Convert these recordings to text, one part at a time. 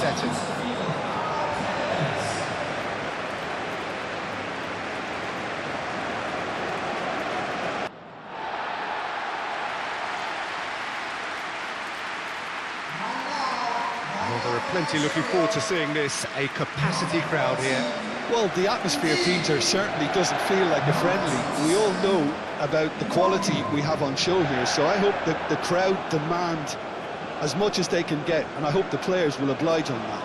setting. Well, there are plenty looking forward to seeing this, a capacity crowd here. Well, the atmosphere, Peter, certainly doesn't feel like a friendly. We all know about the quality we have on show here, so I hope that the crowd demand as much as they can get, and I hope the players will oblige on that.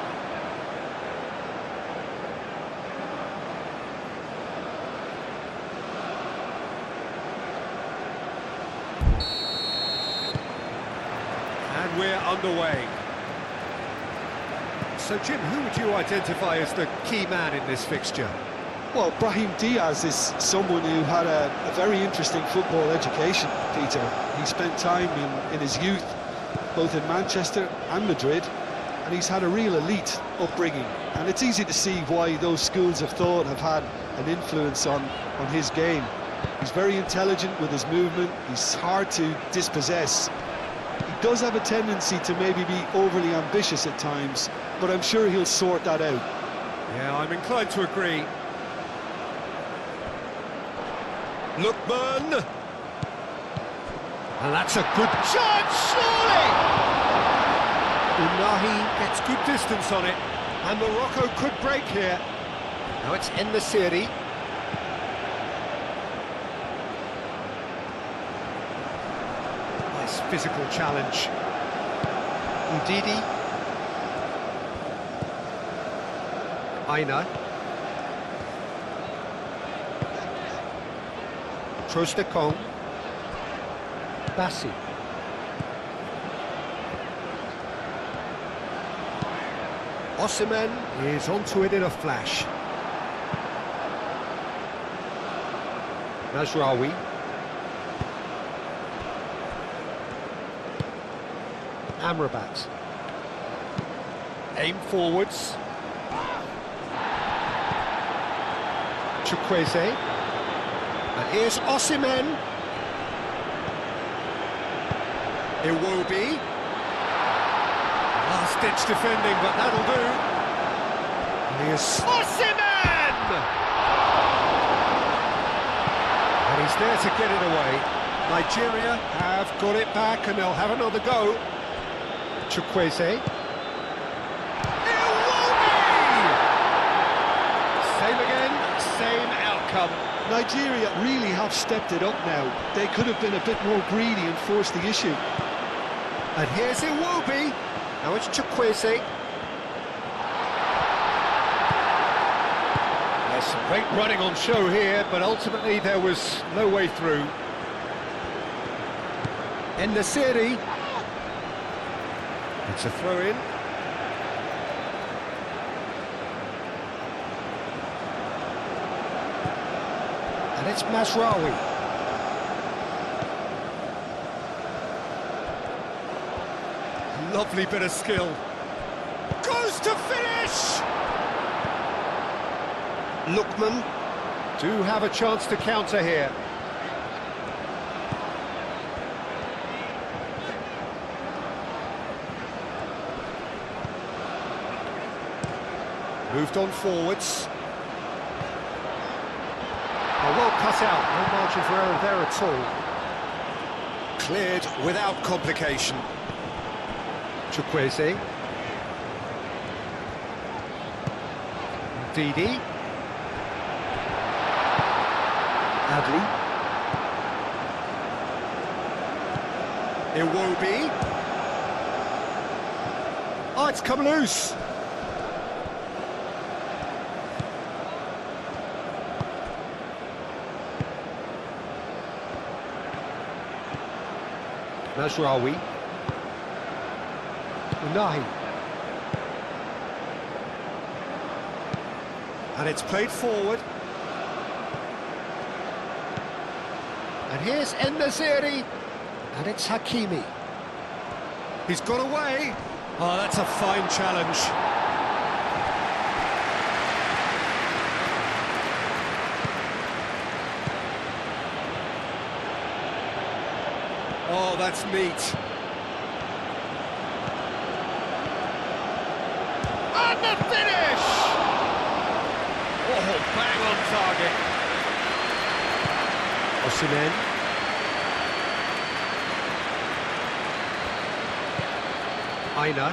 And we're underway. So, Jim, who would you identify as the key man in this fixture? Well, Brahim Diaz is someone who had a very interesting football education, Peter. He spent time in his youth, both in Manchester and Madrid, and he's had a real elite upbringing. And it's easy to see why those schools of thought have had an influence on his game. He's very intelligent with his movement, he's hard to dispossess. He does have a tendency to maybe be overly ambitious at times, but I'm sure he'll sort that out. Yeah, I'm inclined to agree. Lookman! And that's a good chance, surely! Unahi gets good distance on it, and Morocco could break here. Now it's En-Nesyri. Nice physical challenge. Udidi. Aina. Trostekong. Bassi. Osimhen is onto it in a flash. Mazraoui. Amrabat. Aim forwards. Chukwueze. And here's Osimhen. Iwobi. Last-ditch defending, but that'll do. And here's Osimhen! And he's there to get it away. Nigeria have got it back, and they'll have another go. Chukwueze. Iwobi! Same again, same outcome. Nigeria really have stepped it up now. They could have been a bit more greedy and forced the issue. And here's Iwobi. Now it's Chukwueze. There's some great running on show here, but ultimately there was no way through. En-Nesyri. It's a throw-in. And it's Mazraoui. Lovely bit of skill. Goes to finish! Lookman do have a chance to counter here. Moved on forwards. Well cut out, no margin for error there at all. Cleared without complication. Chukwueze. Didi. Adli. Iwobi. Oh, it's come loose. Mazraoui. Unahi. And it's played forward. And here's En-Nesyri. And it's Hakimi. He's got away. Oh, that's a fine challenge. Oh, that's neat. And the finish! Oh, bang on target. Osimhen. Aina.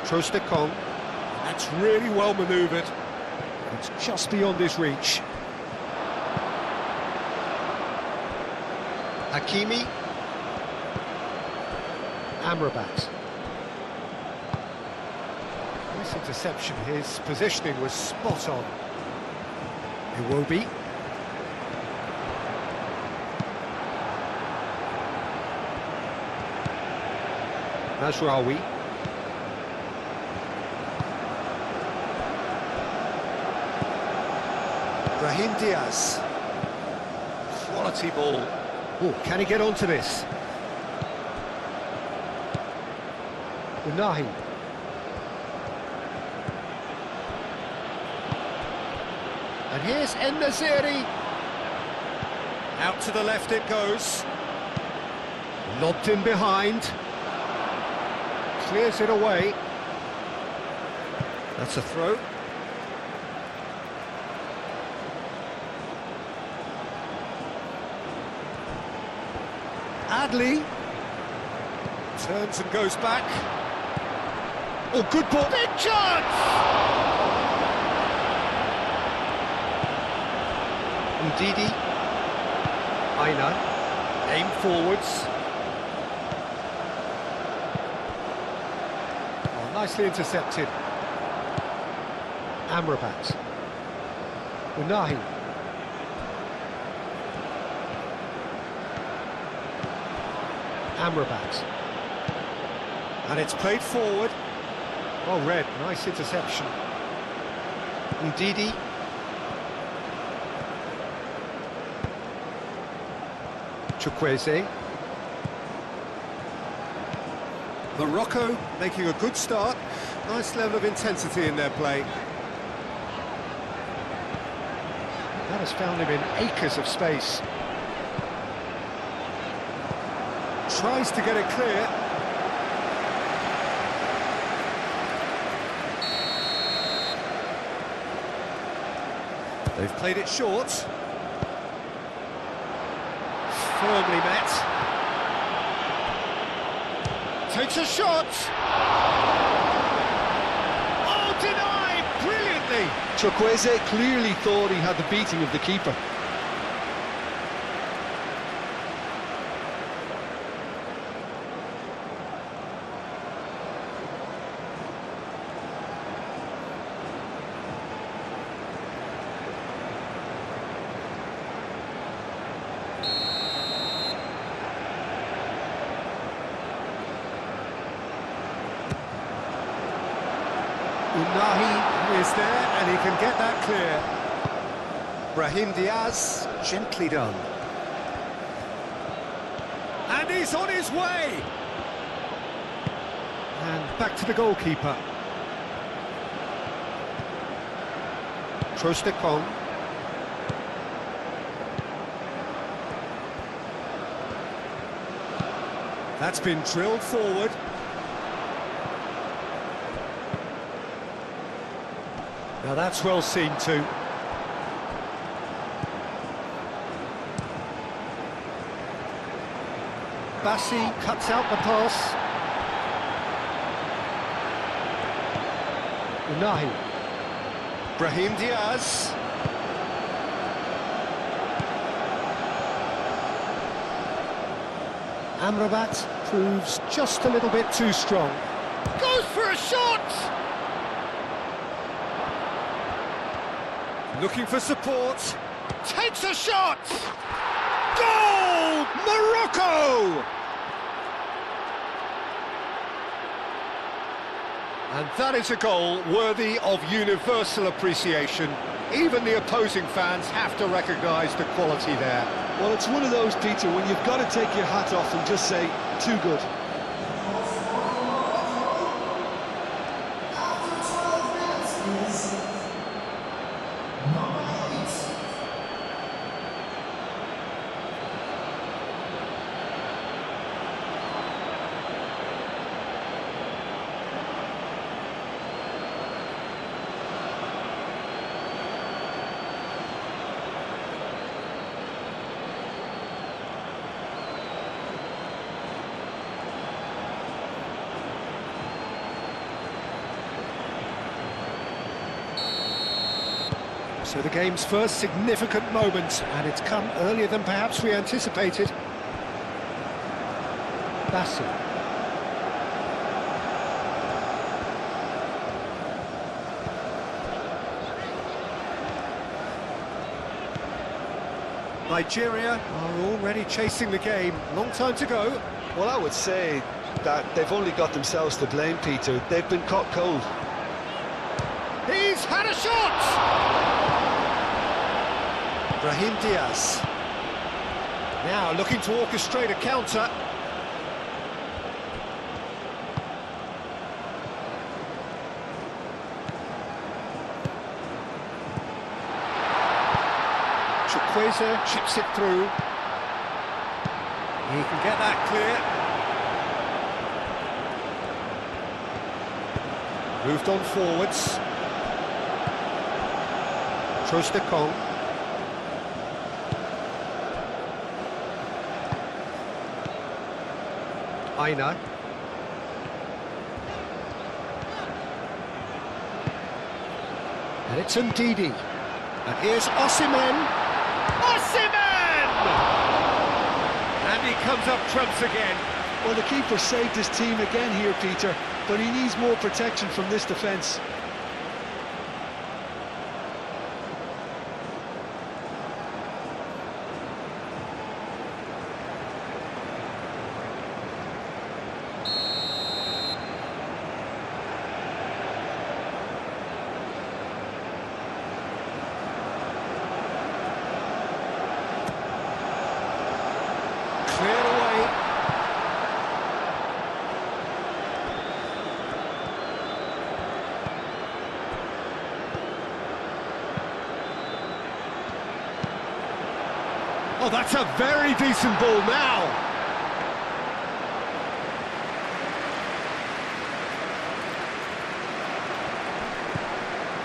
Trostekong. That's really well manoeuvred. It's just beyond his reach. Hakimi. Amrabat. This interception, his positioning was spot on. Iwobi. Mazraoui. Brahim Diaz. Quality ball. Oh, can he get onto this? Unahi. And here's En-Nesyri. Out to the left it goes. Lobbed in behind. Clears it away. That's a throw. Adli. Turns and goes back. Oh, good ball. Big chance! Ndidi. Aina. Aim forwards. Oh, nicely intercepted. Amrabat. Unahi. Amrabat. And it's played forward. Well read, nice interception. Ndidi. Chukwueze. Morocco making a good start. Nice level of intensity in their play. That has found him in acres of space. Tries to get it clear. They've played it short. Firmly met. Takes a shot. Oh, denied brilliantly. Chukwueze clearly thought he had the beating of the keeper. Unahi is there and he can get that clear. Brahim Diaz, gently done. And he's on his way! And back to the goalkeeper. Trostekong. That's been drilled forward. Now that's well seen too. Bassi cuts out the pass. Unahi. Brahim Diaz. Amrabat proves just a little bit too strong. Goes for a shot! Looking for support. Takes a shot! Goal! Morocco! And that is a goal worthy of universal appreciation. Even the opposing fans have to recognise the quality there. Well, it's one of those, Peter, when you've got to take your hat off and just say, too good. So the game's first significant moment, and it's come earlier than perhaps we anticipated. Bassi. Nigeria are already chasing the game. Long time to go. Well, I would say that they've only got themselves to blame, Peter. They've been caught cold. He's had a shot! Brahim Diaz. Now looking to orchestrate a counter. Chukwueze chips it through. He can get that clear. Moved on forwards. Trostekong. Aina. And it's Ndidi. And here's Osimhen. Osimhen! And he comes up trumps again. Well, the keeper saved his team again here, Peter, but he needs more protection from this defence. Cleared away. Oh, that's a very decent ball now.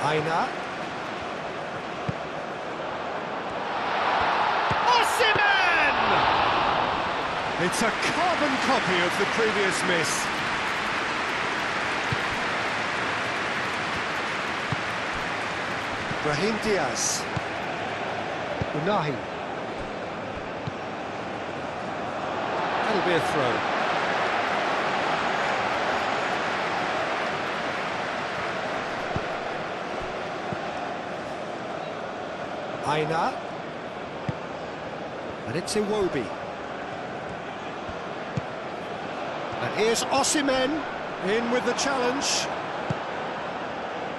Aina. Osimhen! It's a carbon copy of the previous miss. Brahim Diaz. Unahi. That'll be a throw. Aina. And it's Iwobi. And here's Osimhen in with the challenge.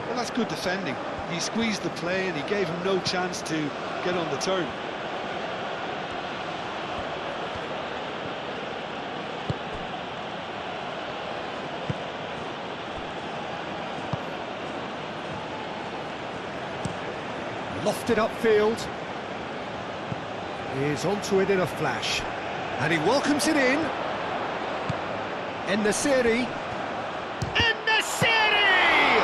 Well, that's good defending. He squeezed the play and he gave him no chance to get on the turn. Lofted upfield. He's onto it in a flash. And he welcomes it in. En-Nesyri. En-Nesyri!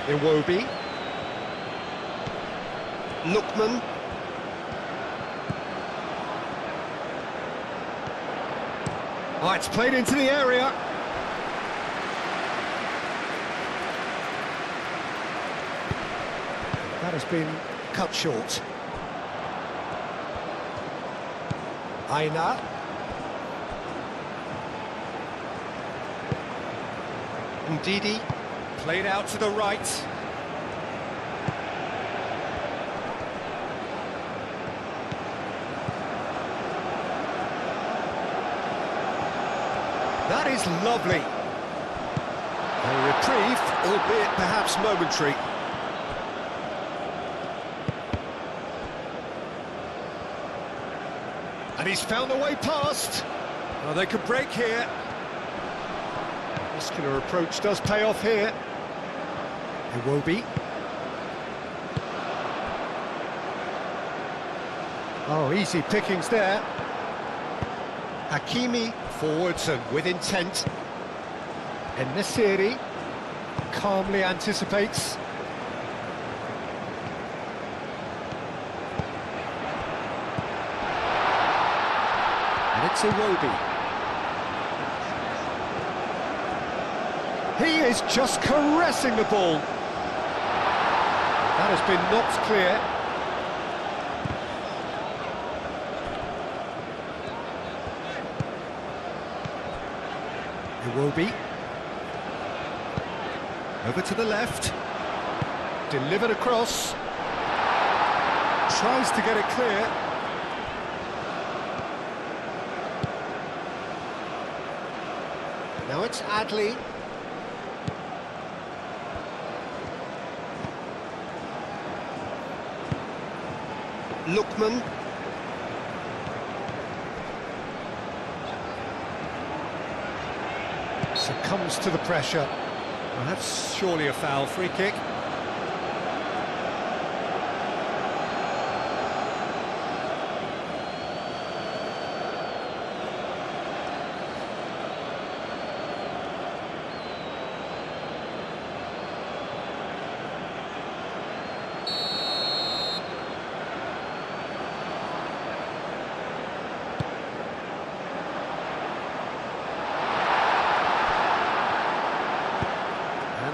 Iwobi. Lookman. Oh, it's played into the area. That has been cut short. Aina. Ndidi. Played out to the right. That is lovely. A reprieve, albeit perhaps momentary. And he's found a way past. Oh, they could break here. Muscular approach does pay off here. Iwobi. Oh, easy pickings there. Hakimi forwards and with intent. En-Nesyri calmly anticipates. it's Iwobi. He is just caressing the ball. That has been knocked clear. Iwobi. Over to the left. Delivered across. Tries to get it clear. Now it's Adli. Lookman. Succumbs to the pressure. Well, that's surely a foul. Free kick.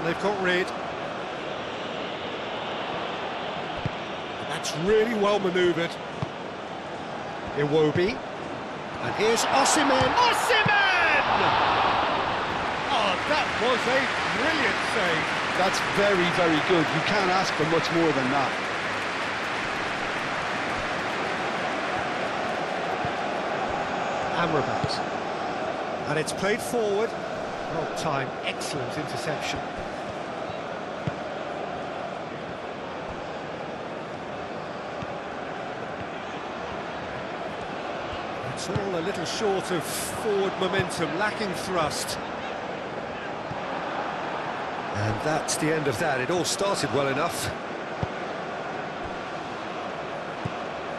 They've got rid. That's really well manoeuvred. Iwobi. And here's Osimhen. Osimhen! Oh, that was a brilliant save. That's very, very good. You can't ask for much more than that. Amrabat. And it's played forward. Well timed, excellent interception. It's all a little short of forward momentum, lacking thrust. And that's the end of that. It all started well enough.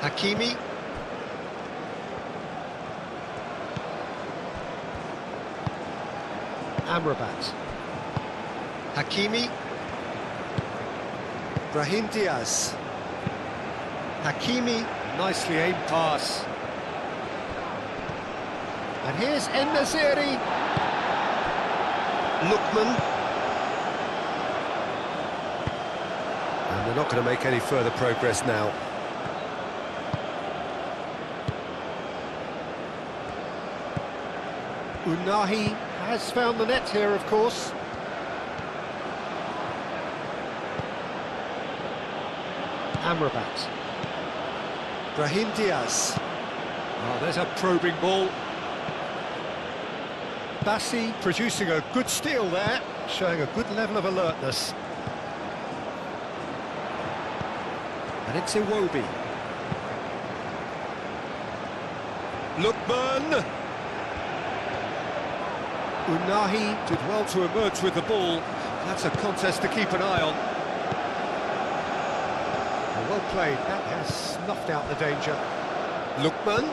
Hakimi. Amrabat. Hakimi. Brahim Diaz. Hakimi, nicely aimed pass. And here's En-Nesyri. Lookman. And they're not going to make any further progress now. Unahi has found the net here, of course. Amrabat. Brahim Diaz. Oh, there's a probing ball. Bassi producing a good steal there, showing a good level of alertness. And it's Iwobi. Lookman. Unahi did well to emerge with the ball. That's a contest to keep an eye on. Well played, that has snuffed out the danger. Lookman.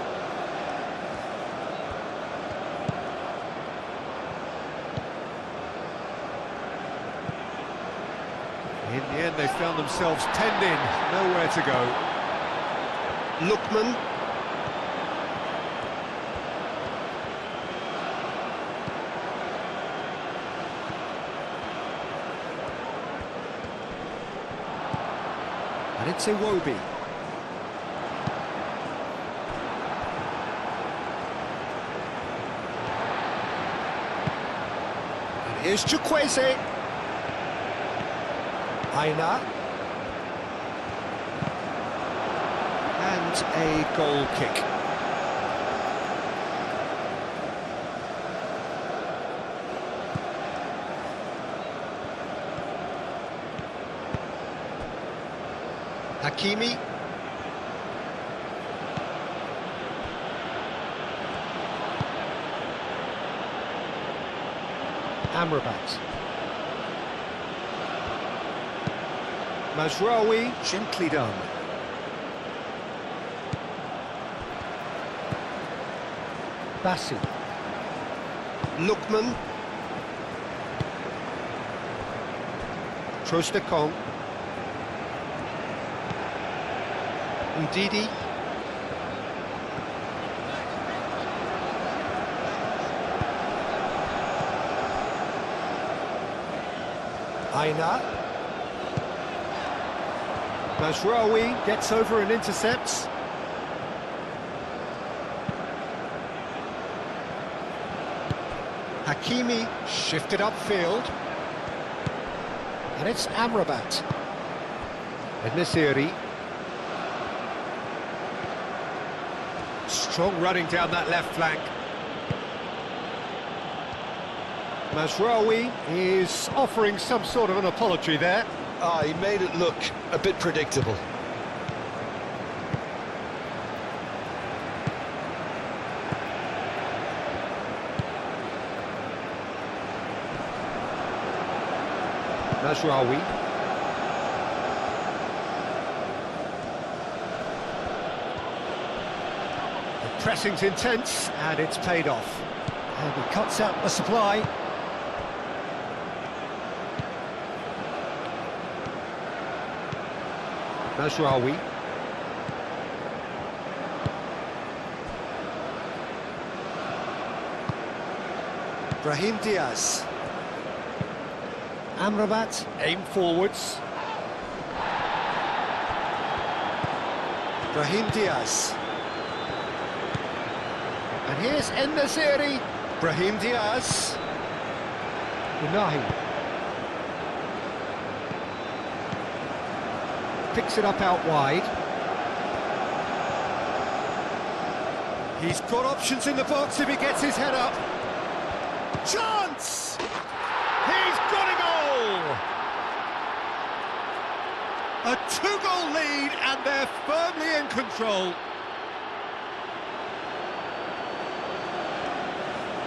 In the end, they found themselves penned in, nowhere to go. Lookman. And it's Iwobi. And here's Chukwueze. Aina. And a goal kick. Hakimi. Amrabat. Mazraoui, gently done. Bassi. Lookman. Trostekong. Ndidi. Aina. Mazraoui gets over and intercepts. Hakimi shifted upfield. And it's Amrabat. Nesiri. Strong running down that left flank. Mazraoui is offering some sort of an apology there. He made it look a bit predictable. Mazraoui. The pressing's intense, and it's paid off. And he cuts out the supply. Mazraoui. Brahim Diaz. Amrabat, aim forwards. Brahim Diaz. And here's Nesiri. Brahim Diaz. Unahi. Picks it up out wide. He's got options in the box if he gets his head up. Chance! He's got a goal! A two-goal lead, and they're firmly in control.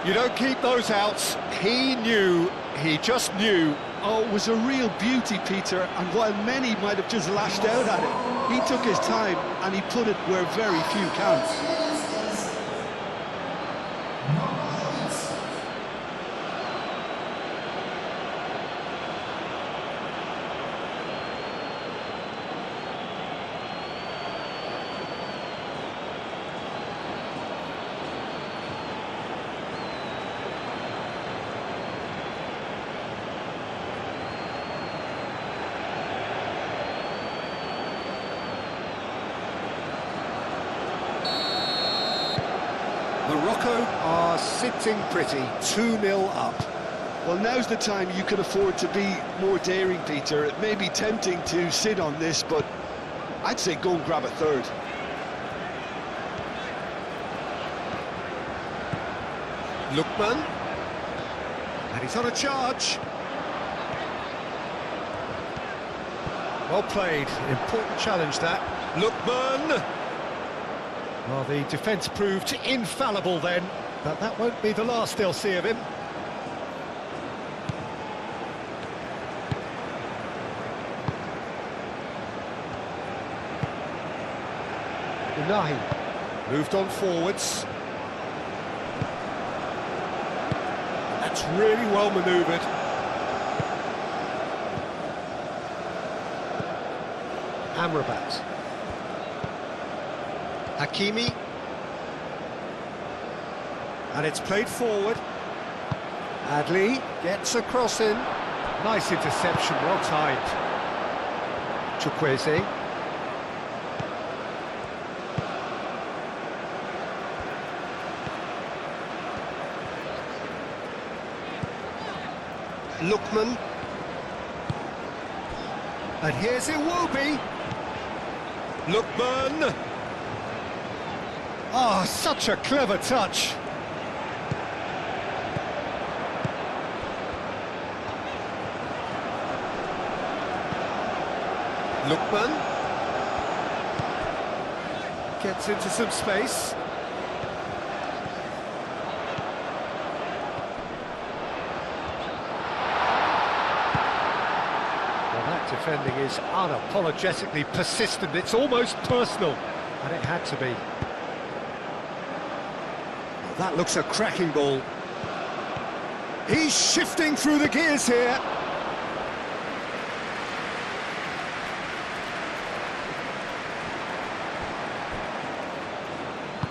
You don't keep those outs. He knew, he just knew. Oh, it was a real beauty, Peter, and while many might have just lashed out at it, he took his time and he put it where very few can. Morocco are sitting pretty, 2-0 up. Well, now's the time you can afford to be more daring, Peter. It may be tempting to sit on this, but I'd say go and grab a third. Lookman. And he's on a charge. Well played, important challenge that. Lookman. Well, the defence proved infallible then, but that won't be the last they'll see of him. Unahi moved on forwards. That's really well manoeuvred. Amrabat. Hakimi. And it's played forward. Adli gets a cross in. Nice interception, well timed. Chukwueze. Lookman. And here's Iwobi. Lookman. Oh, such a clever touch. Lookman. Gets into some space. Well, that defending is unapologetically persistent. It's almost personal, and it had to be. That looks a cracking ball. He's shifting through the gears here.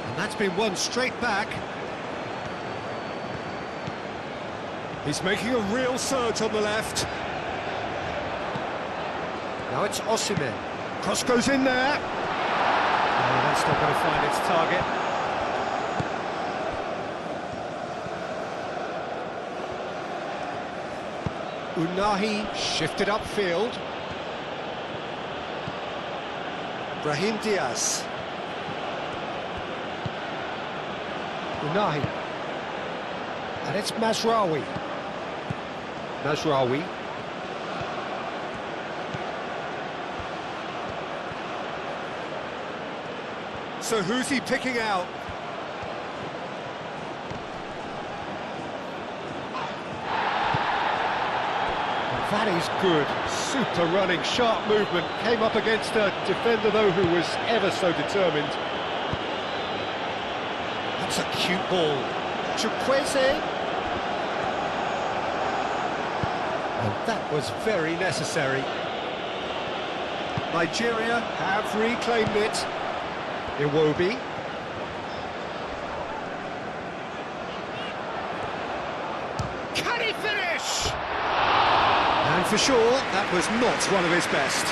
And that's been won straight back. He's making a real surge on the left. Now it's Osimhen. Cross goes in there. Oh, that's not going to find its target. Unahi shifted upfield. Brahim Diaz. Unahi. And it's Mazraoui. Mazraoui. So who's he picking out? That is good. Super running, sharp movement. Came up against a defender, though, who was ever so determined. That's a cute ball. Chukwueze. And that was very necessary. Nigeria have reclaimed it. Iwobi. Can he finish? And for sure, that was not one of his best.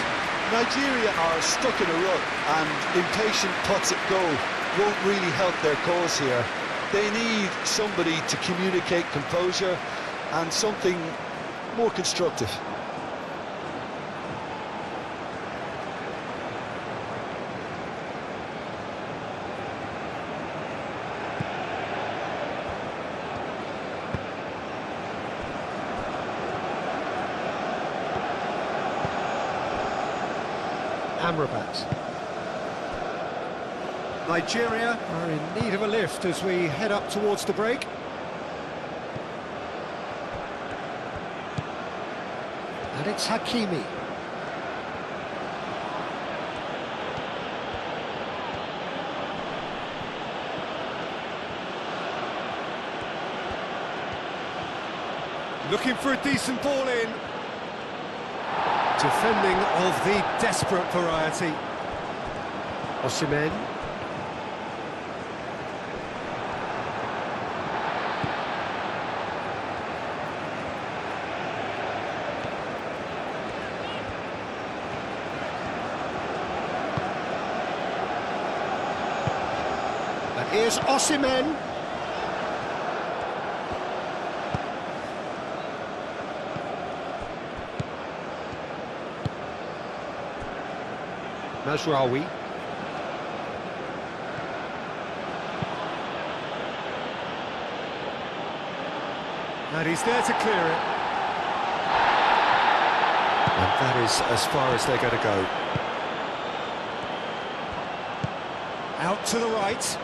Nigeria are stuck in a rut, and impatient pots at goal won't really help their cause here. They need somebody to communicate composure and something more constructive. Amrabat. Nigeria are in need of a lift as we head up towards the break. And it's Hakimi. Looking for a decent ball in. Defending of the desperate variety. Osimhen. And here's Osimhen. Mazraoui. And he's there to clear it. And that is as far as they're going to go. Out to the right.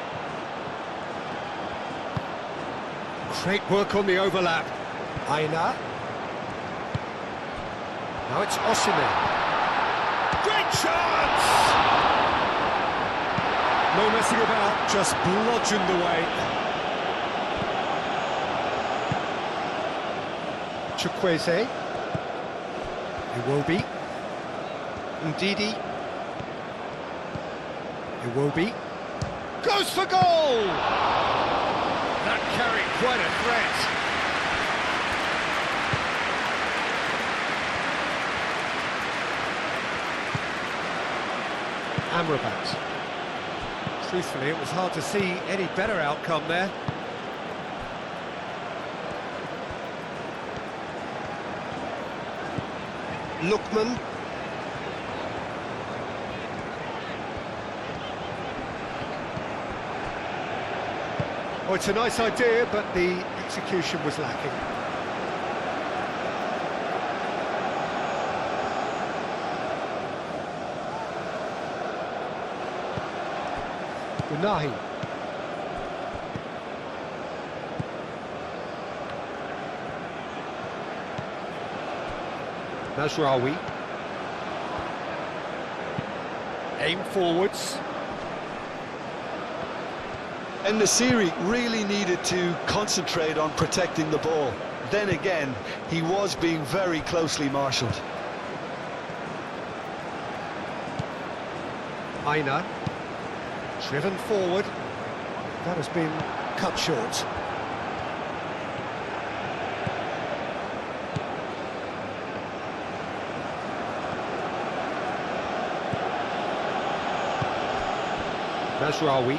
Great work on the overlap. Aina. Now it's Osimhen. Great chance! No messing about, just bludgeoned away. Chukwueze. Iwobi. Ndidi. Iwobi. Goes for goal! That carried quite a threat. Amrabat. Truthfully, it was hard to see any better outcome there. Lookman. Oh, it's a nice idea, but the execution was lacking. Unahi. Mazraoui. Aim forwards. And Nasiri really needed to concentrate on protecting the ball. Then again, he was being very closely marshalled. Aina. Driven forward. That has been cut short. Mazraoui.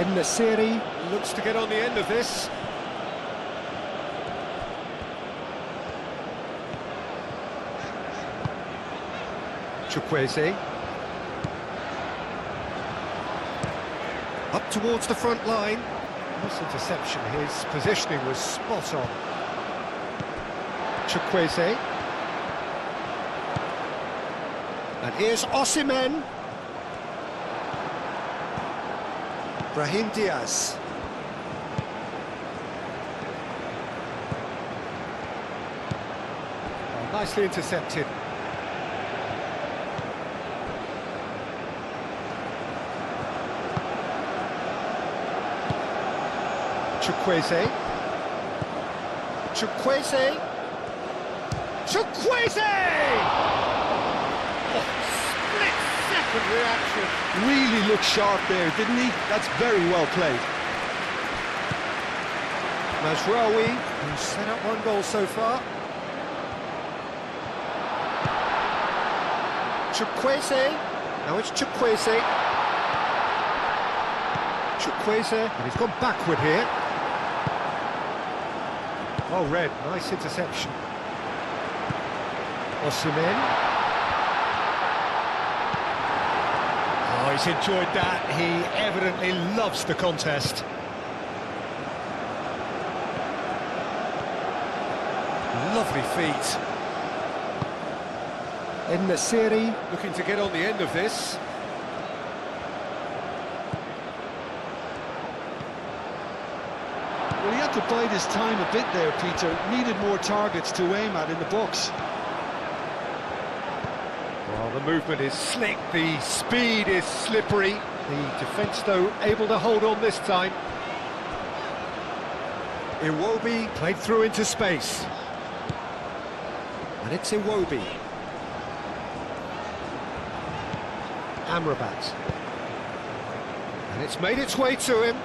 In the series, looks to get on the end of this. Chukwueze. Up towards the front line. Nice interception, his positioning was spot on. Chukwueze. And here's Osimhen. Brahim Diaz. Oh, nicely intercepted. Chukwueze. Chukwueze. Chukwueze! Oh, split-second reaction. Really looked sharp there, didn't he? That's very well played. Mazraoui, who's set up one goal so far. Chukwueze. Now it's Chukwueze. Chukwueze, and he's gone backward here. Oh, red, nice interception. Osimhen. Oh, he's enjoyed that. He evidently loves the contest. Lovely feet. In the series, looking to get on the end of this. Well, he had to bide his time a bit there, Peter. Needed more targets to aim at in the box. Well, the movement is slick, the speed is slippery. The defence, though, able to hold on this time. Iwobi played through into space. And it's Iwobi. Amrabat. And it's made its way to him.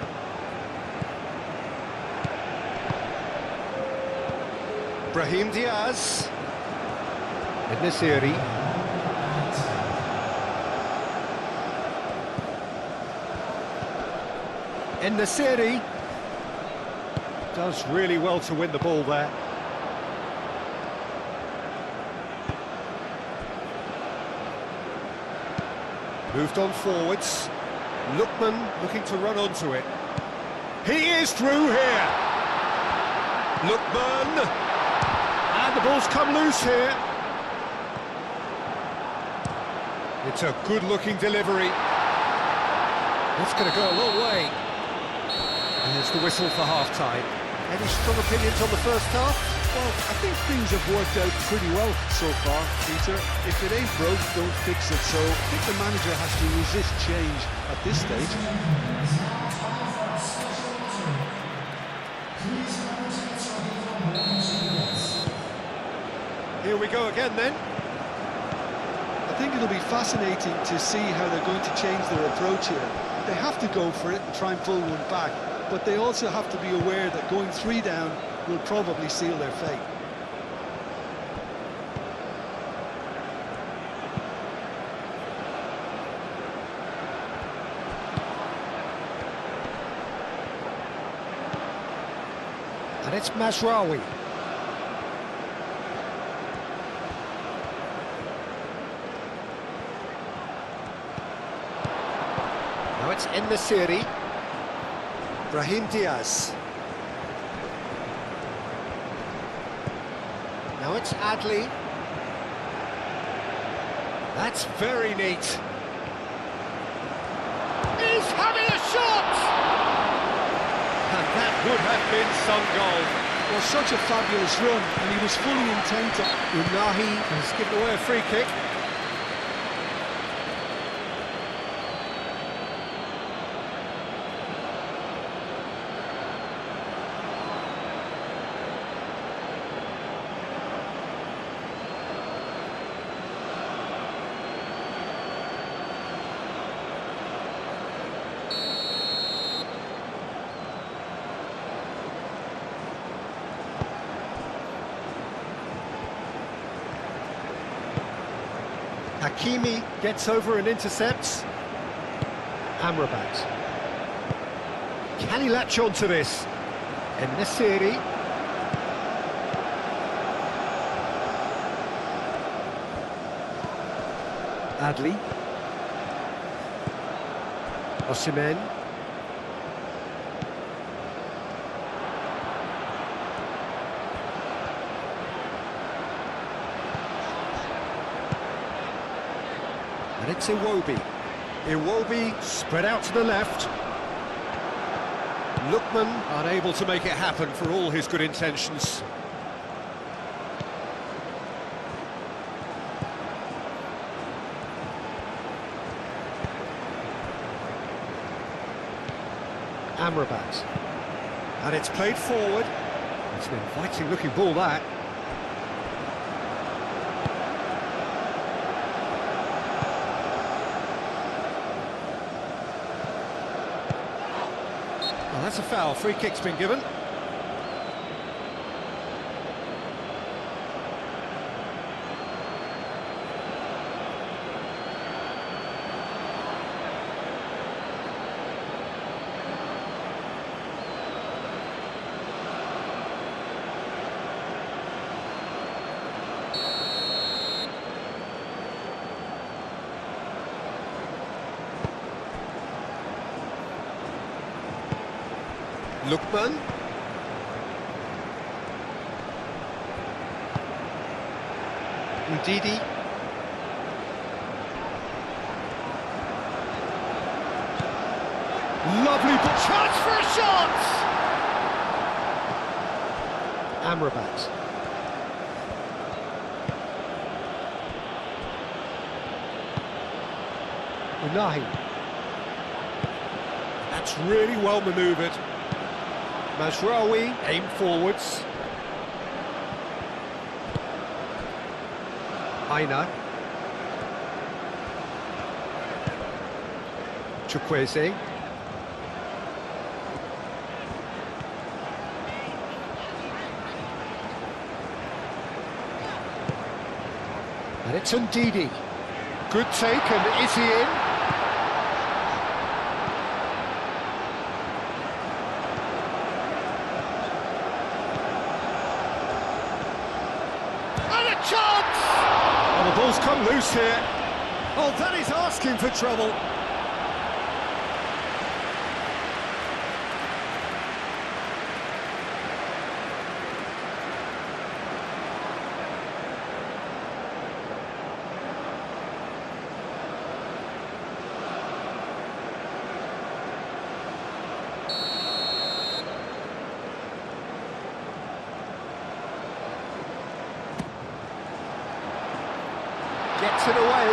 Brahim Diaz. In this area. In the series. Does really well to win the ball there. Moved on forwards. Lookman looking to run onto it. He is through here. Lookman. And the ball's come loose here. It's a good-looking delivery. It's going to go a long way. And there's the whistle for half-time. Any strong opinions on the first half? Well, I think things have worked out pretty well so far, Peter. If it ain't broke, don't fix it. So I think the manager has to resist change at this stage. Here we go again then. I think it'll be fascinating to see how they're going to change their approach here. They have to go for it and try and pull one back, but they also have to be aware that going 3 down will probably seal their fate. And it's Mazraoui. Now it's in the series. Brahim Diaz. Now it's Adli. That's very neat. He's having a shot! And that would have been some goal. Well, such a fabulous run, and he was fully intent on. Unahi has given away a free kick. Hakimi gets over and intercepts. Amrabat. Can he latch on to this? En-Nesyri. Adli. Osimhen. And it's Iwobi. Iwobi spread out to the left. Lookman unable to make it happen for all his good intentions. Amrabat. And it's played forward. It's an inviting looking ball, that. Well, that's a foul. Free kick's been given. Lookman. Ndidi. Lovely chance for a shot! Amrabat. Unahi. That's really well manoeuvred. Mazraoui aim forwards. Aina. Chukwueze. And it's Ndidi. Good take, and is he in? Chance! Well, the ball's come loose here. Oh, that is asking for trouble. Gets it away.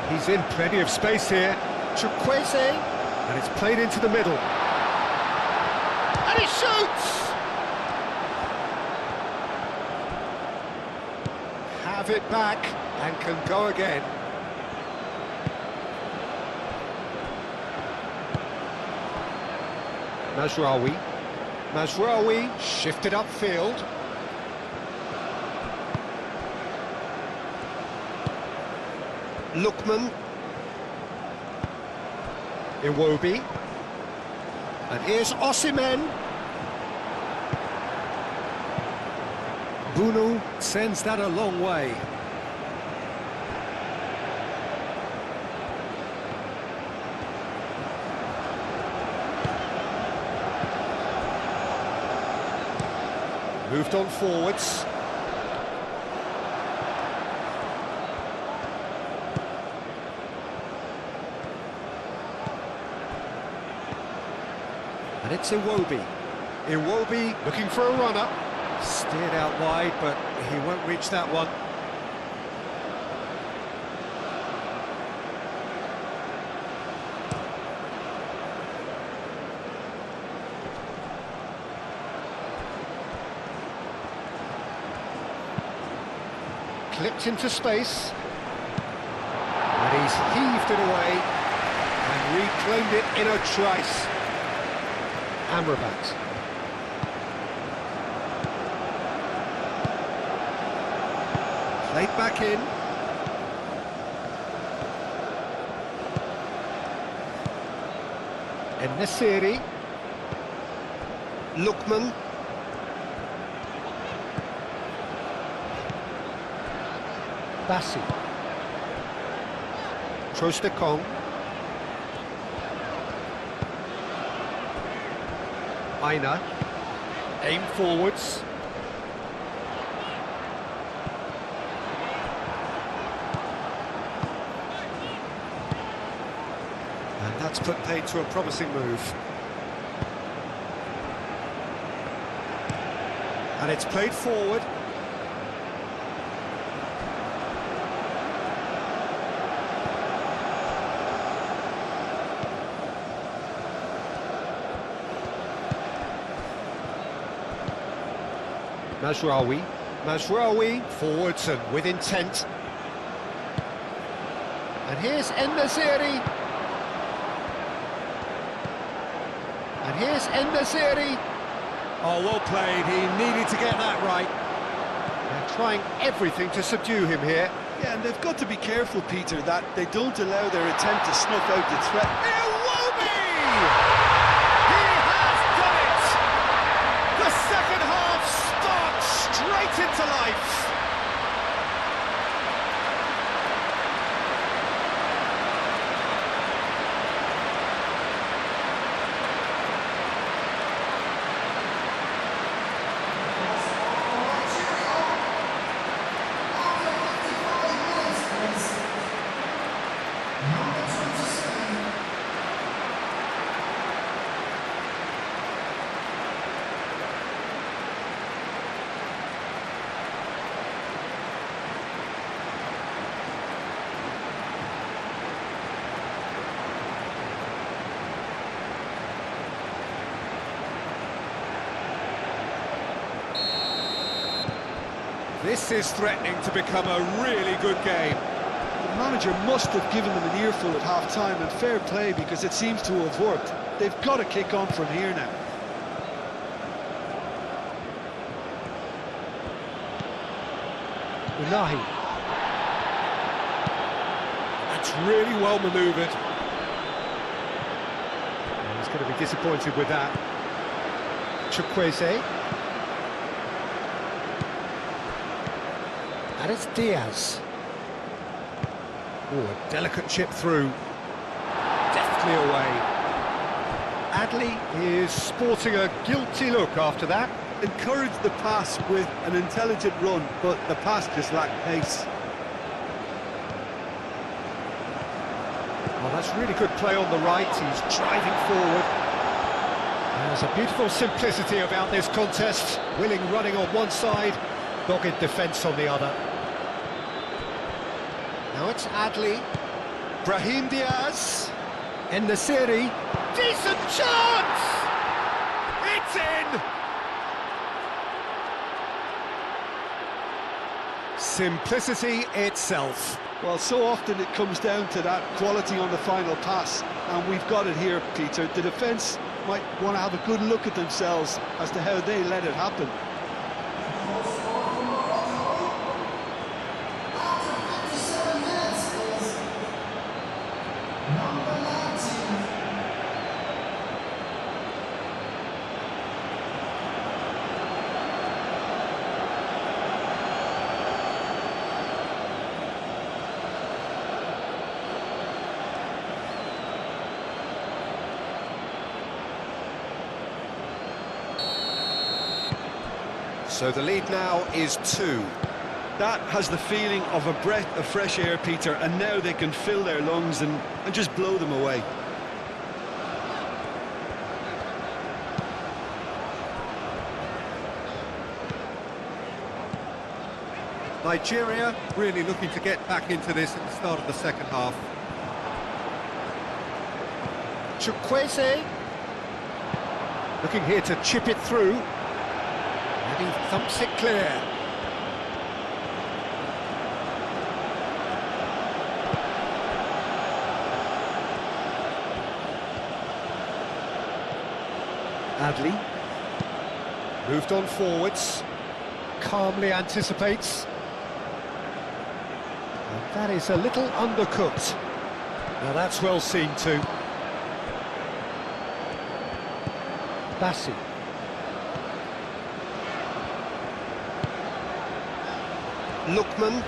He's in plenty of space here. Chukwueze. And it's played into the middle. And he shoots! Have it back and can go again. Mazraoui shifted upfield. Lookman. Iwobi. And here's Osimhen. Bunu sends that a long way. Moved on forwards. And it's Iwobi. Iwobi looking for a runner. Steered out wide, but he won't reach that one. Clipped into space, and he's heaved it away and reclaimed it in a trice. Amrabat. Played back in. En-Nesyri. Lookman. Bassi. Trostekong. Aina. Aim forwards. And that's put paid to a promising move. And it's played forward. Mazraoui, forwards and with intent. And here's En-Nesyri. And here's En-Nesyri. Oh, well played, he needed to get that right. They're trying everything to subdue him here. Yeah, and they've got to be careful, Peter, that they don't allow their attempt to snuff out the threat. Iwobi! He has done it! The second half sparks straight into life. This is threatening to become a really good game. The manager must have given them an earful at half-time, and fair play, because it seems to have worked. They've got to kick on from here now. Unahi. That's really well manoeuvred. He's going to be disappointed with that. Chukwueze. And it's Diaz. Oh, a delicate chip through. Deftly away. Adli is sporting a guilty look after that. Encouraged the pass with an intelligent run, but the pass just lacked pace. Well, that's really good play on the right. He's driving forward. There's a beautiful simplicity about this contest. Willing running on one side, dogged defence on the other. Now it's Adli. Brahim Diaz. En-Nesyri. Decent chance! It's in! Simplicity itself. Well, so often it comes down to that quality on the final pass, and we've got it here, Peter. The defence might want to have a good look at themselves as to how they let it happen. So the lead now is 2. That has the feeling of a breath of fresh air, Peter, and now they can fill their lungs and just blow them away. Nigeria really looking to get back into this at the start of the second half. Chukwueze looking here to chip it through. And he thumps it clear. Adli moved on forwards, calmly anticipates. That is a little undercooked. Now that's well seen too. Bassi. Lookman.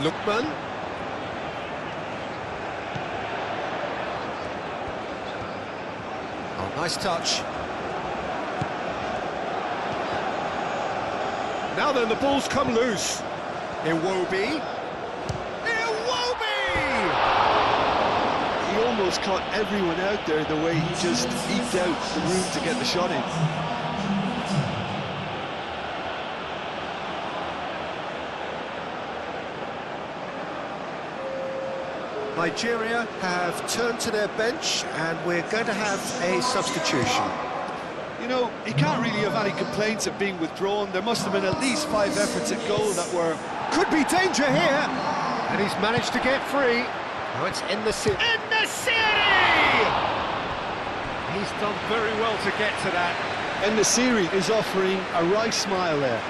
Lookman. Oh, nice touch. Now then, the ball's come loose. Iwobi. He almost caught everyone out there the way he just eked out the room to get the shot in. Nigeria have turned to their bench and we're going to have a substitution. You know, he can't really have any complaints of being withdrawn. There must have been at least 5 efforts at goal that were... Could be danger here! And he's managed to get free. Now it's in the city. In the city! He's done very well to get to that. And the series is offering a right smile there.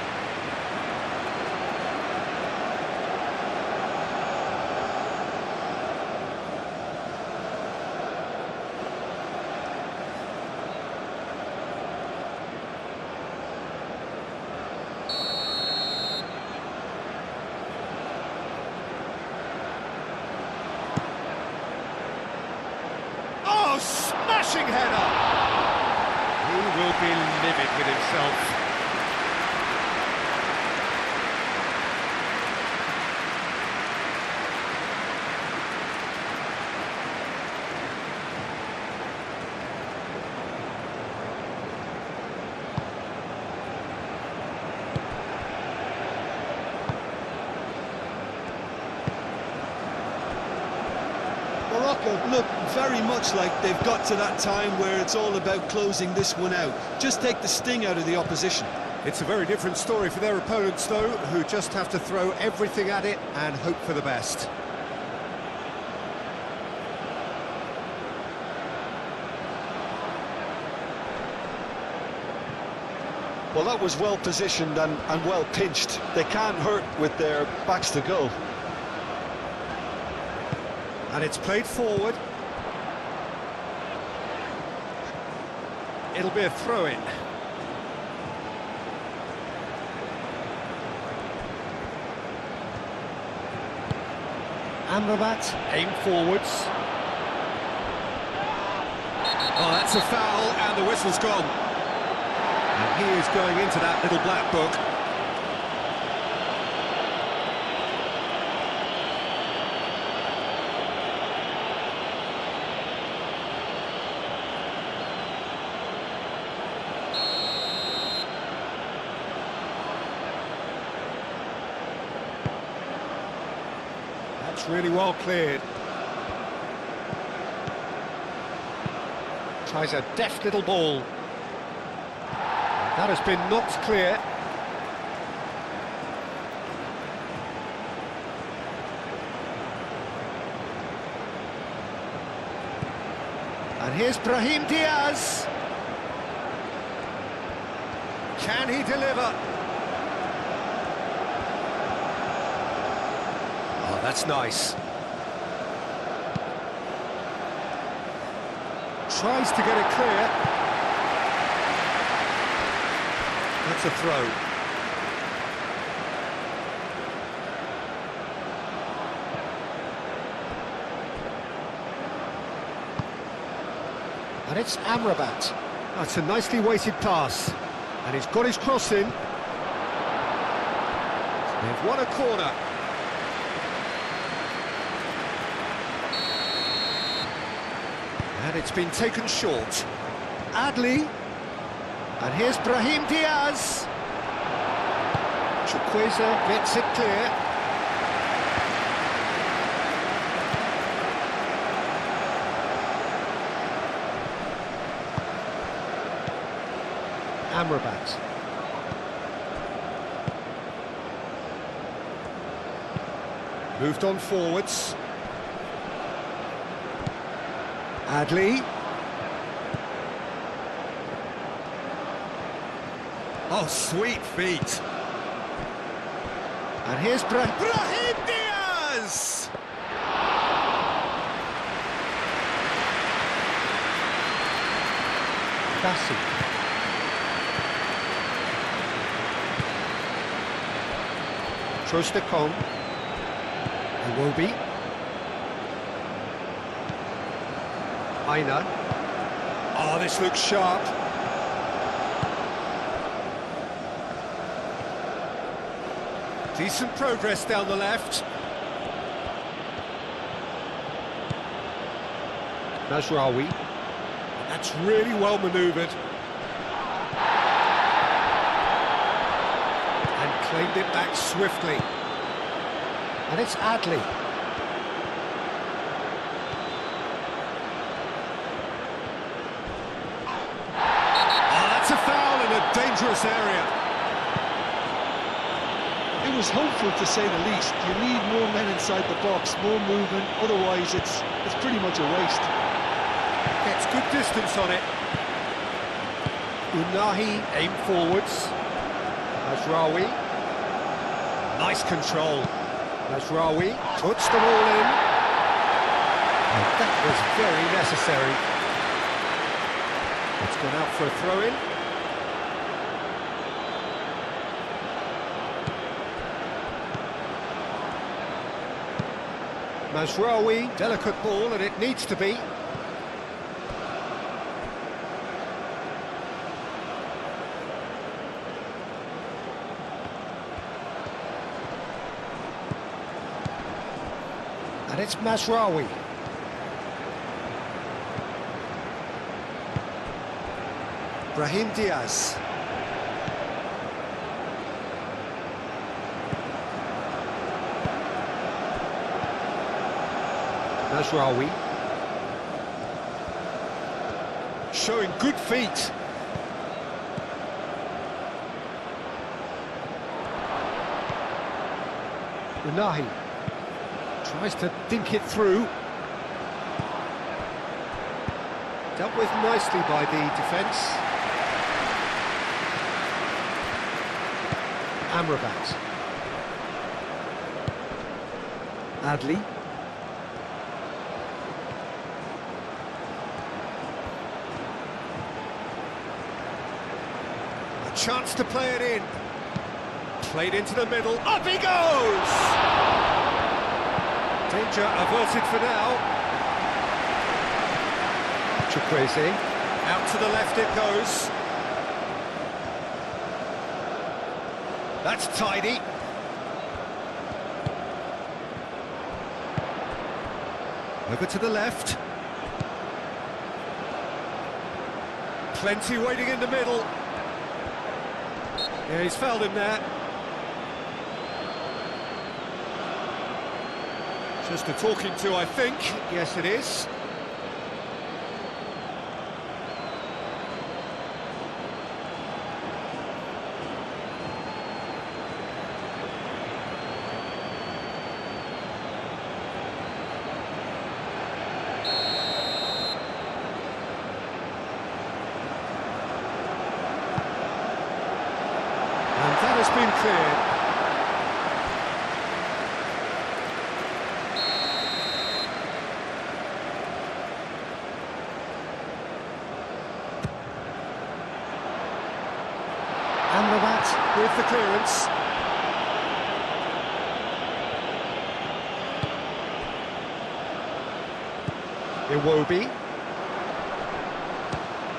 Smashing header! He will be livid with himself. Morocco look very much like they've got to that time where it's all about closing this one out. Just take the sting out of the opposition. It's a very different story for their opponents, though, who just have to throw everything at it and hope for the best. Well, that was well positioned and well pinched. They can't hurt with their backs to goal. And it's played forward. It'll be a throw-in. Amrabat, aim forwards. Oh, that's a foul, and the whistle's gone. And he is going into that little black book. That's really well cleared. Tries a deft little ball. That has been knocked clear. And here's Brahim Diaz. Can he deliver? Oh, that's nice. Tries to get it clear. That's a throw. And it's Amrabat. That's a nicely weighted pass. And he's got his cross in. They've won a corner. And it's been taken short. Adli. And here's Brahim Diaz. Chukwueze gets it clear. Amrabat. Moved on forwards. Adli. Oh, sweet feet. And here's Brahim Diaz! Bassi. Trostekong. Iwobi. Aina. Oh, this looks sharp. Decent progress down the left. Mazraoui. That's really well manoeuvred. And claimed it back swiftly. And it's Adli. Oh, that's a foul in a dangerous area. It was hopeful, to say the least. You need more men inside the box, more movement, otherwise it's pretty much a waste. Gets good distance on it. Unahi aimed forwards. Mazraoui. Nice control. Mazraoui puts them all in. And that was very necessary. It's gone out for a throw-in. Mazraoui, delicate ball, and it needs to be. And it's Mazraoui. Brahim Diaz. Mazraoui. Showing good feet. Unahi tries to dink it through. Dealt with nicely by the defence. Amrabat. Adli. A chance to play it in. Played into the middle. Up he goes! Danger averted for now. Chukwueze. Out to the left it goes. That's tidy. Over to the left. Plenty waiting in the middle. Yeah, he's fouled him there. Just a talking to, I think. Yes, it is. And that has been cleared. Amrabat with the clearance. Iwobi.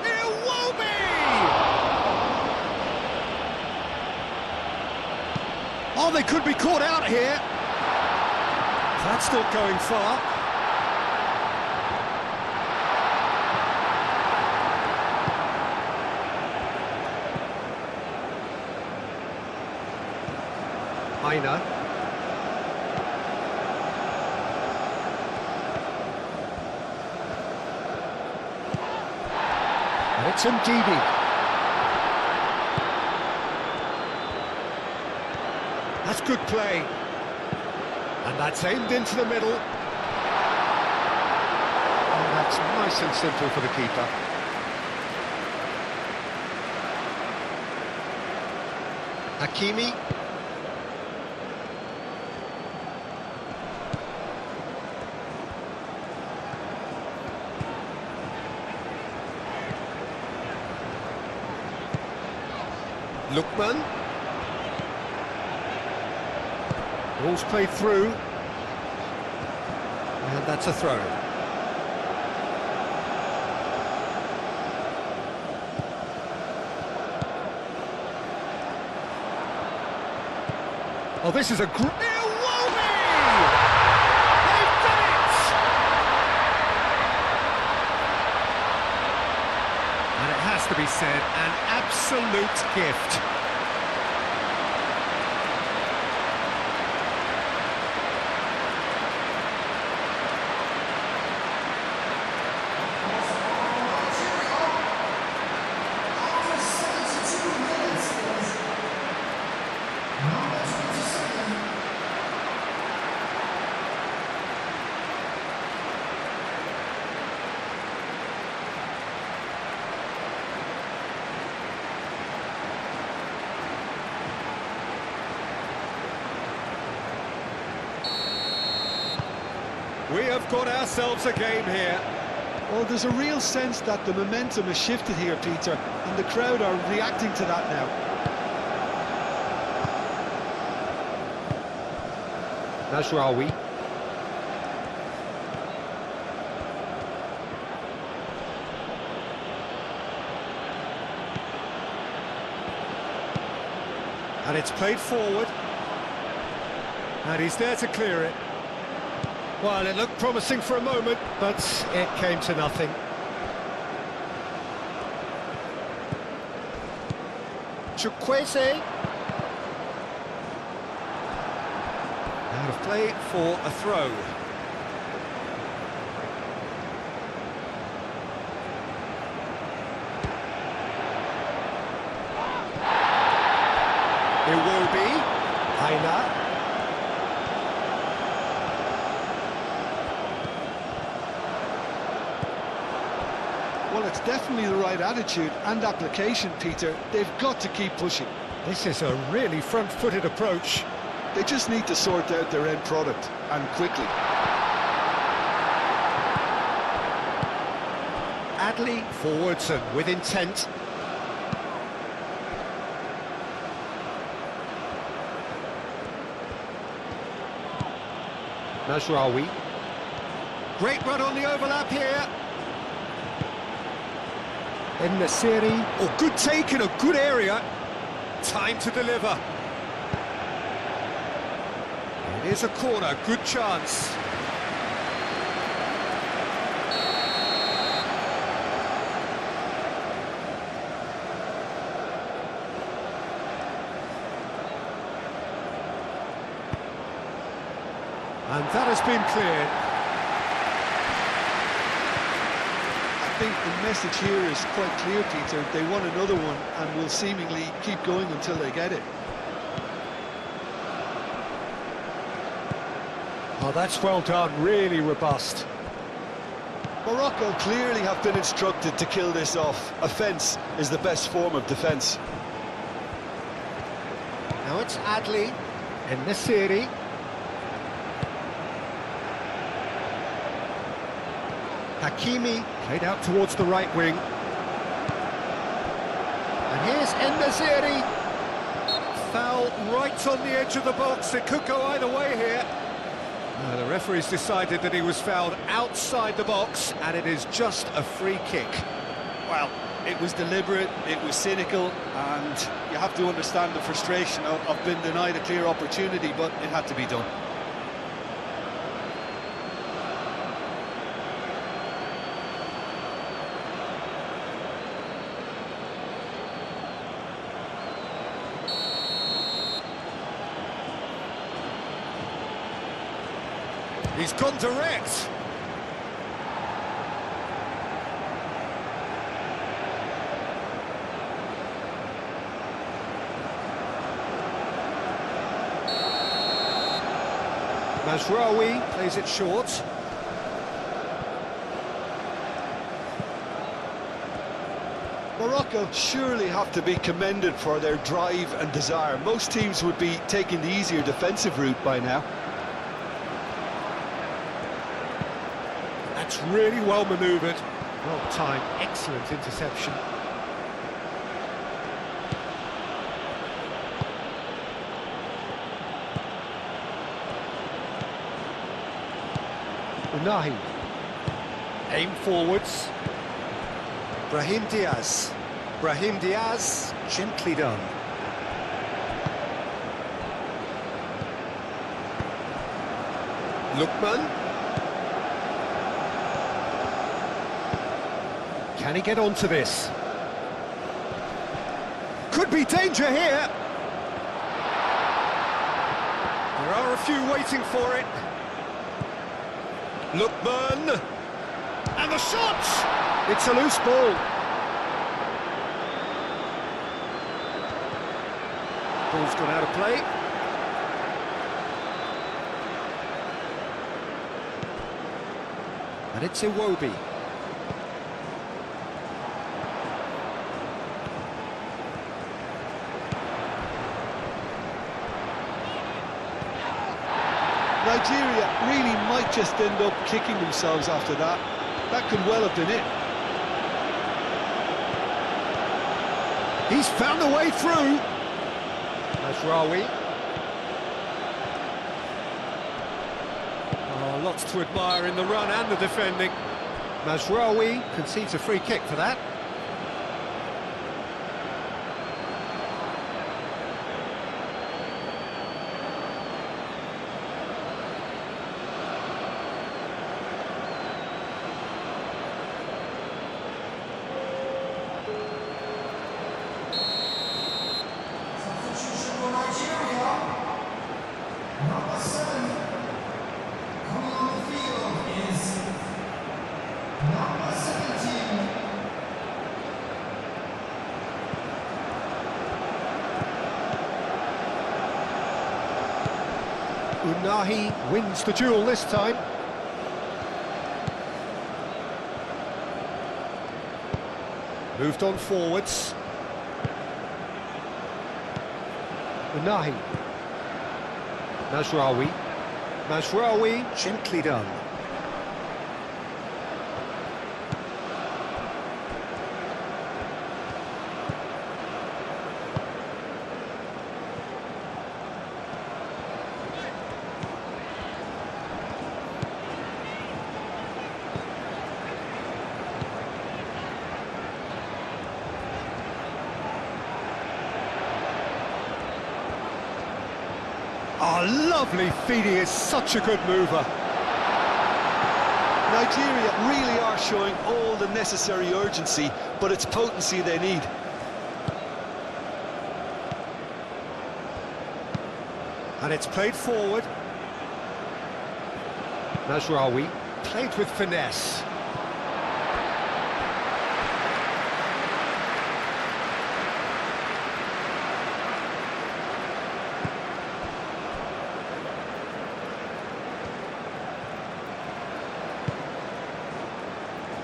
Iwobi! Oh, they could be caught out here. That's not going far. Aina. And it's Ndidi. That's good play. And that's aimed into the middle. And that It's nice and simple for the keeper. Hakimi. Lookman. Ball's played through. And that's a throw. Oh, this is a great... They've done it! And it has to be said, an absolute gift. We have got ourselves a game here. Well, there's a real sense that the momentum has shifted here, Peter, and the crowd are reacting to that now. Najraoui. And it's played forward. And he's there to clear it. Well, it looked promising for a moment, but it came to nothing. Chukwueze. Out of play for a throw. Iwobi. Haina. Well, it's definitely the right attitude and application, Peter. They've got to keep pushing. This is a really front-footed approach. They just need to sort out their end product, and quickly. Adley forwards and with intent. Najraoui. Great run on the overlap here. In the series. Oh, good take in a good area. Time to deliver. It is a corner, good chance. And that has been cleared. I think the message here is quite clear, Peter. They want another one and will seemingly keep going until they get it. Oh, that's well done, really robust. Morocco clearly have been instructed to kill this off. Offence is the best form of defence. Now it's Adley in the series. Hakimi played out towards the right wing. And here's En-Nesyri. Foul right on the edge of the box. It could go either way here. The referee's decided that he was fouled outside the box, and it is just a free kick. Well, it was deliberate, it was cynical, and you have to understand the frustration of being denied a clear opportunity, but it had to be done. He's gone direct. Najraoui plays it short. Morocco surely have to be commended for their drive and desire. Most teams would be taking the easier defensive route by now. That's really well manoeuvred. Well timed, excellent interception. Unahi. Aim forwards. Brahim Diaz. Brahim Diaz, gently done. Lookman. Can he get onto this? Could be danger here. There are a few waiting for it. Lookman. And the shot! It's a loose ball. Ball's gone out of play. And it's Iwobi. Nigeria really might just end up kicking themselves after that. That could well have been it. He's found a way through. Mazraoui. Oh, lots to admire in the run and the defending. Mazraoui concedes a free kick for that. Unahi wins the duel this time. Moved on forwards. Unahi. Mazraoui. Mazraoui, gently done. Oh, lovely feed, he is such a good mover. Nigeria really are showing all the necessary urgency, but it's potency they need. And it's played forward. Mazraoui played with finesse.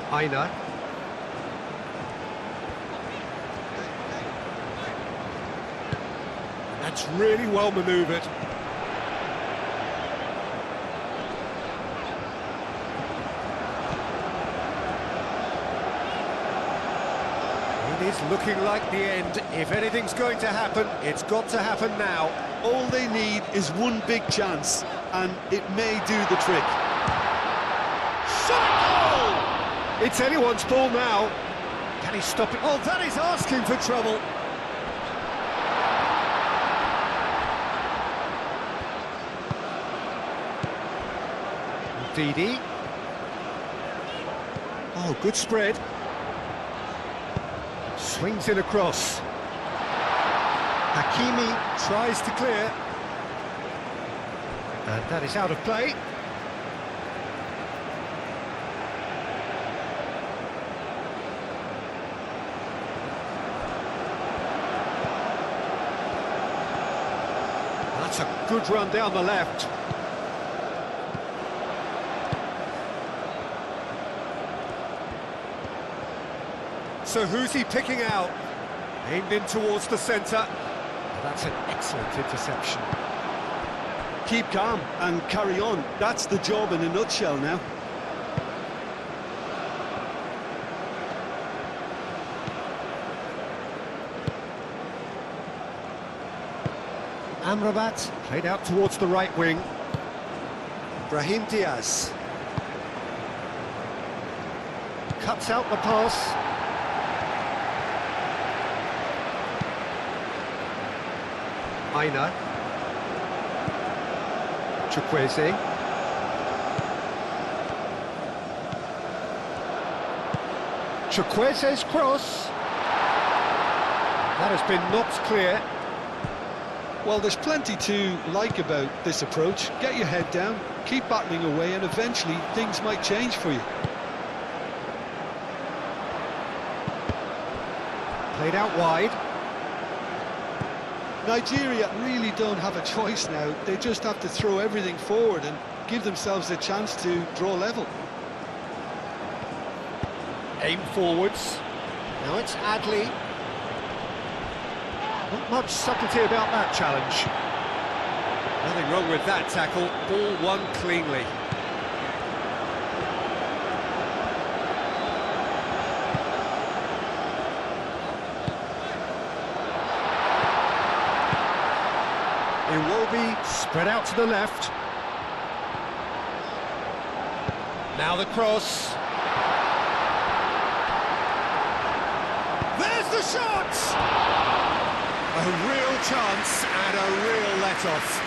Aina. That's really well manoeuvred. It is looking like the end. If anything's going to happen, it's got to happen now. All they need is one big chance, and it may do the trick. Shot! It's anyone's ball now. Can he stop it? Oh, that is asking for trouble. Didi. Oh, good spread. Swings in across. Hakimi tries to clear. And that is out of play. That's a good run down the left. so who's he picking out? Aimed in towards the centre. That's an excellent interception. Keep calm and carry on. That's the job in a nutshell now. Amrabat played out towards the right wing. Brahim Diaz cuts out the pass. Aina. Chukwueze. Chukwueze's cross. That has been knocked clear. Well, there's plenty to like about this approach. Get your head down, keep battling away, and eventually things might change for you. Played out wide. Nigeria really don't have a choice now. They just have to throw everything forward and give themselves a chance to draw level. Aim forwards. Now it's Adli. Not much subtlety about that challenge. Nothing wrong with that tackle. Ball won cleanly. Iwobi spread out to the left. Now the cross. There's the shot! A real chance and a real let-off.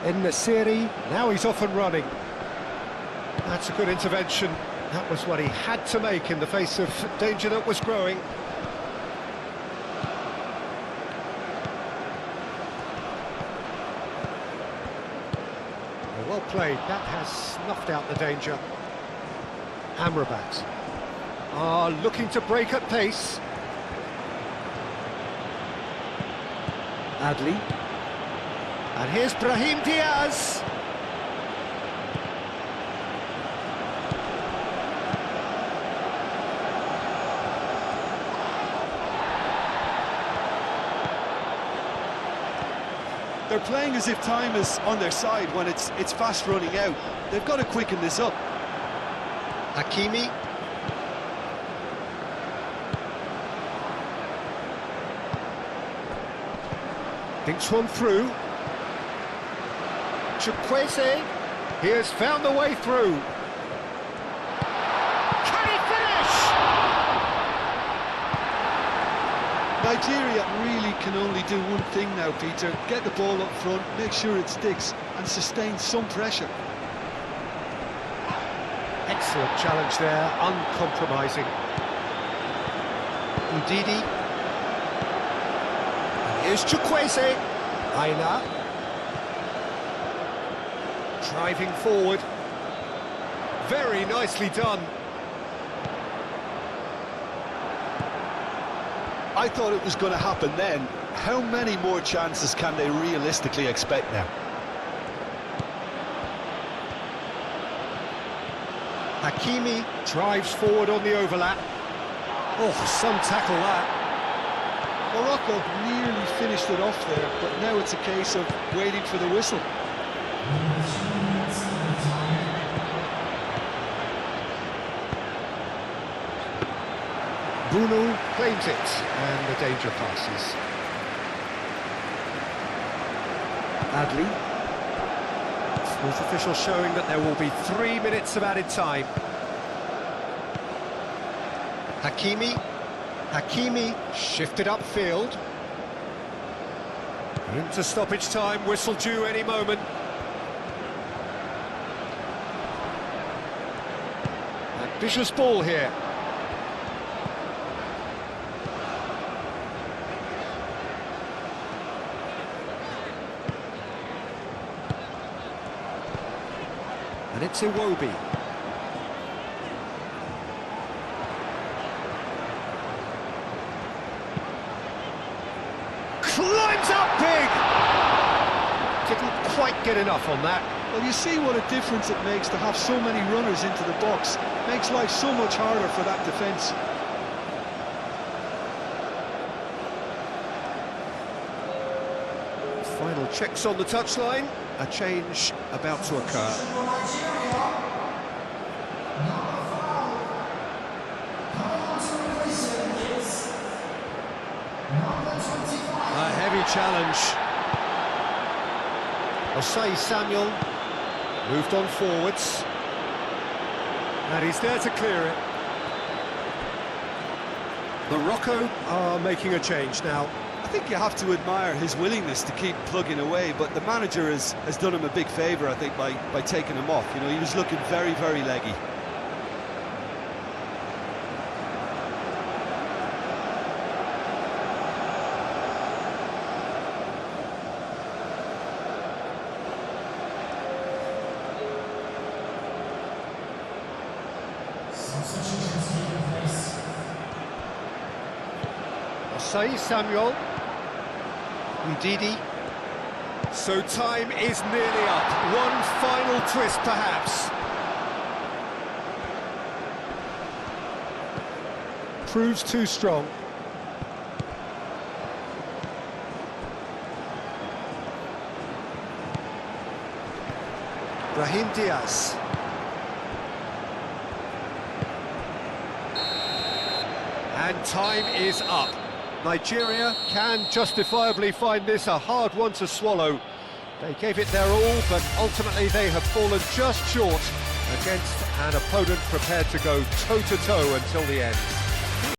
In Nasiri, now he's off and running. That's a good intervention. That was what he had to make in the face of danger that was growing. Well played, that has snuffed out the danger. Amrabat are looking to break at pace. Adli. And here's Brahim Diaz. They're playing as if time is on their side when it's fast running out. They've got to quicken this up. Hakimi. Thinks one through. Chukwueze. He has found the way through. Can he finish? Nigeria really can only do one thing now, Peter. Get the ball up front, make sure it sticks, and sustain some pressure. Excellent challenge there, uncompromising. Ndidi. Here's Chukwueze. Aina. Driving forward. Very nicely done. I thought it was going to happen then. How many more chances can they realistically expect now? Hakimi drives forward on the overlap. Oh, some tackle that. Morocco nearly finished it off there, but now it's a case of waiting for the whistle. Bruno claims it, and the danger passes. Adli. Fourth official showing that there will be 3 minutes of added time. Hakimi. Hakimi shifted upfield. Into stoppage time, whistle due any moment. Ambitious ball here. And it's Iwobi. Climbs up big! Didn't quite get enough on that. Well, you see what a difference it makes to have so many runners into the box. Makes life so much harder for that defence. Final checks on the touchline. A change about to occur. A heavy challenge. Osei Samuel moved on forwards. And he's there to clear it. Morocco are making a change now. I think you have to admire his willingness to keep plugging away, but the manager has done him a big favour, I think, by taking him off. You know, he was looking very, very leggy. Osei Samuel. Ndidi. So time is nearly up. One final twist, perhaps. Proves too strong. Brahim Diaz. And time is up. Nigeria can justifiably find this a hard one to swallow. They gave it their all, but ultimately they have fallen just short against an opponent prepared to go toe-to-toe until the end.